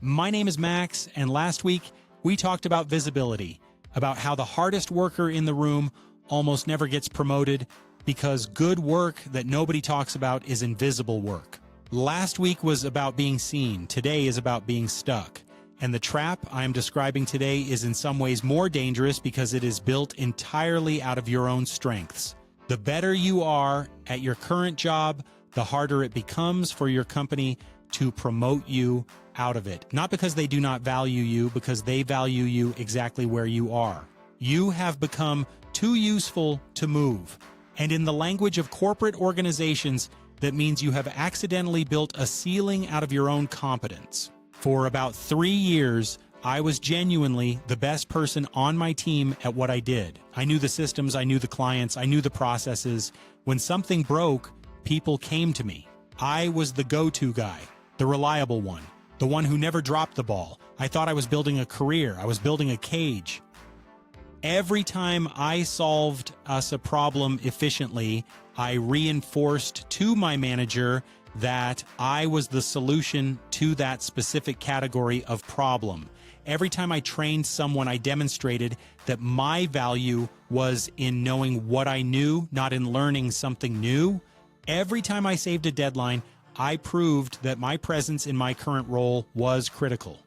My name is Max, and last week we talked about visibility, about how the hardest worker in the room almost never gets promoted because good work that nobody talks about is invisible work. Last week was about being seen. Today is about being stuck. And the trap I am describing today is in some ways more dangerous because it is built entirely out of your own strengths. The better you are at your current job, the harder it becomes for your company to promote you out of it. Not because they do not value you, because they value you exactly where you are. You have become too useful to move. And in the language of corporate organizations, that means you have accidentally built a ceiling out of your own competence. For about 3 years, I was genuinely the best person on my team at what I did. I knew the systems, I knew the clients, I knew the processes. When something broke, people came to me. I was the go-to guy, the reliable one, the one who never dropped the ball. I thought I was building a career. I was building a cage. Every time I solved us a problem efficiently, I reinforced to my manager that I was the solution to that specific category of problem. Every time I trained someone, I demonstrated that my value was in knowing what I knew, not in learning something new. Every time I saved a deadline, I proved that my presence in my current role was critical.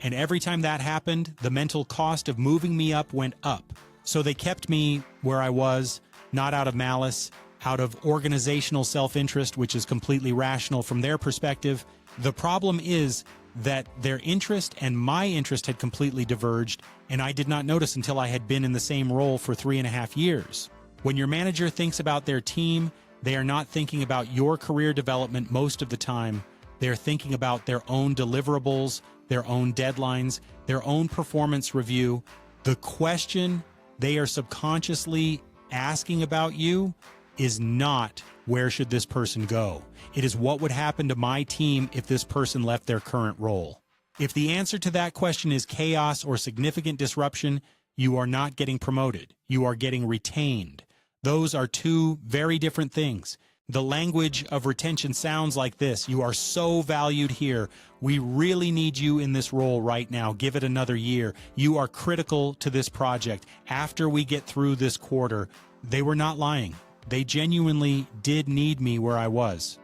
And every time that happened, the mental cost of moving me up went up. So they kept me where I was, not out of malice, out of organizational self-interest, which is completely rational from their perspective. The problem is that their interest and my interest had completely diverged, and I did not notice until I had been in the same role for 3.5 years. When your manager thinks about their team, they are not thinking about your career development most of the time. They're thinking about their own deliverables, their own deadlines, their own performance review. The question they are subconsciously asking about you is not, where should this person go? It is, what would happen to my team if this person left their current role? If the answer to that question is chaos or significant disruption, you are not getting promoted. You are getting retained. Those are two very different things. The language of retention sounds like this: you are so valued here. We really need you in this role right now. Give it another year. You are critical to this project. After we get through this quarter, they were not lying. They genuinely did need me where I was.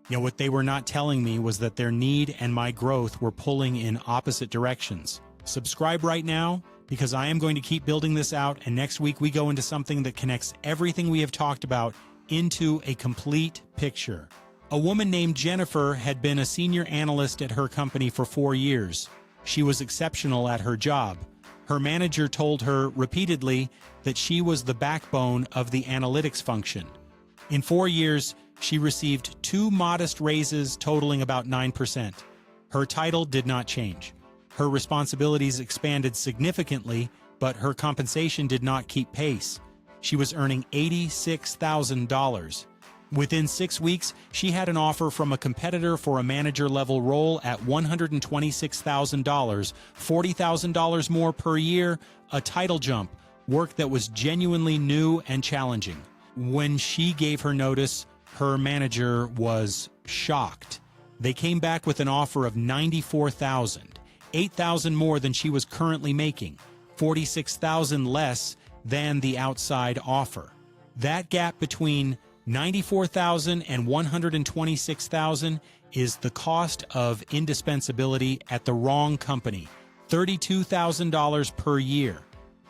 What they were not telling me was that their need and my growth were pulling in opposite directions. Subscribe right now, because I am going to keep building this out, and next week we go into something that connects everything we have talked about into a complete picture. A woman named Jennifer had been a senior analyst at her company for 4 years. She was exceptional at her job. Her manager told her repeatedly that she was the backbone of the analytics function. In 4 years, she received 2 modest raises totaling about 9%. Her title did not change. Her responsibilities expanded significantly, but her compensation did not keep pace. She was earning $86,000. Within 6 weeks, she had an offer from a competitor for a manager-level role at $126,000, $40,000 more per year, a title jump, work that was genuinely new and challenging. When she gave her notice, her manager was shocked. They came back with an offer of $94,000, $8,000 more than she was currently making, $46,000 less than the outside offer. That gap between $94,000 and $126,000 is the cost of indispensability at the wrong company, $32,000 per year.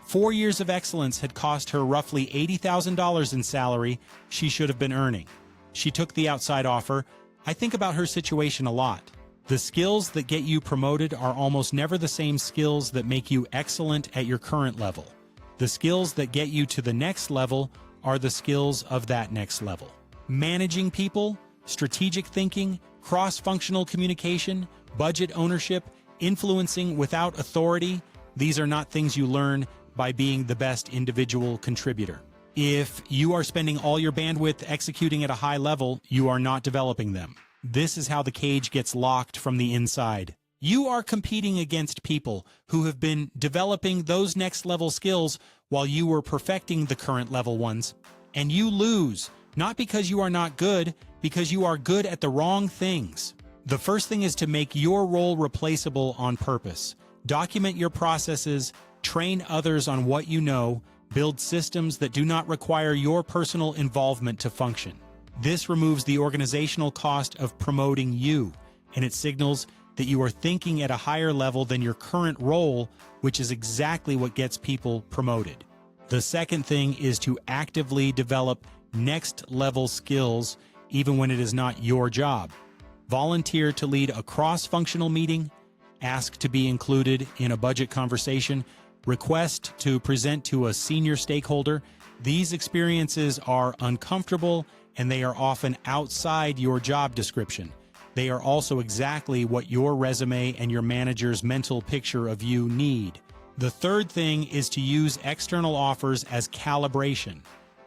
4 years of excellence had cost her roughly $80,000 in salary she should have been earning. She took the outside offer. I think about her situation a lot. The skills that get you promoted are almost never the same skills that make you excellent at your current level. The skills that get you to the next level are the skills of that next level. Managing people, strategic thinking, cross-functional communication, budget ownership, influencing without authority, these are not things you learn by being the best individual contributor. If you are spending all your bandwidth executing at a high level, you are not developing them. This is how the cage gets locked from the inside. You are competing against people who have been developing those next level skills while you were perfecting the current level ones. And you lose, not because you are not good, because you are good at the wrong things. The first thing is to make your role replaceable on purpose. Document your processes, train others on what you know, build systems that do not require your personal involvement to function. This removes the organizational cost of promoting you, and it signals that you are thinking at a higher level than your current role, which is exactly what gets people promoted. The second thing is to actively develop next-level skills, even when it is not your job. Volunteer to lead a cross-functional meeting, ask to be included in a budget conversation, request to present to a senior stakeholder. These experiences are uncomfortable and they are often outside your job description. They are also exactly what your resume and your manager's mental picture of you need. The third thing is to use external offers as calibration.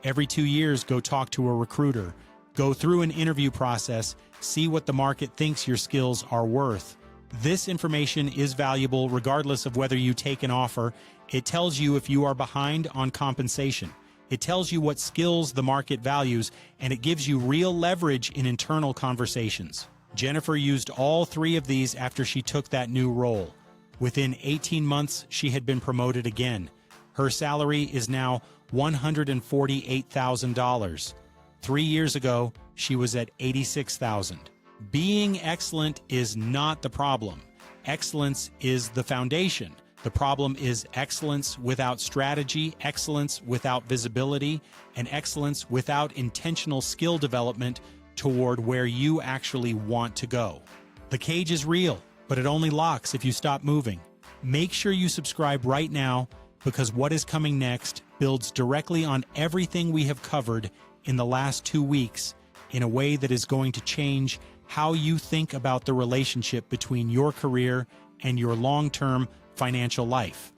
Every 2 years, go talk to a recruiter. Go through an interview process, see what the market thinks your skills are worth. This information is valuable regardless of whether you take an offer. It tells you if you are behind on compensation. It tells you what skills the market values, and it gives you real leverage in internal conversations. Jennifer used all 3 of these after she took that new role. Within 18 months, she had been promoted again. Her salary is now $148,000. 3 years ago, she was at $86,000. Being excellent is not the problem. Excellence is the foundation. The problem is excellence without strategy, excellence without visibility, and excellence without intentional skill development toward where you actually want to go. The cage is real, but it only locks if you stop moving. Make sure you subscribe right now, because what is coming next builds directly on everything we have covered in the last 2 weeks in a way that is going to change how you think about the relationship between your career and your long-term financial life.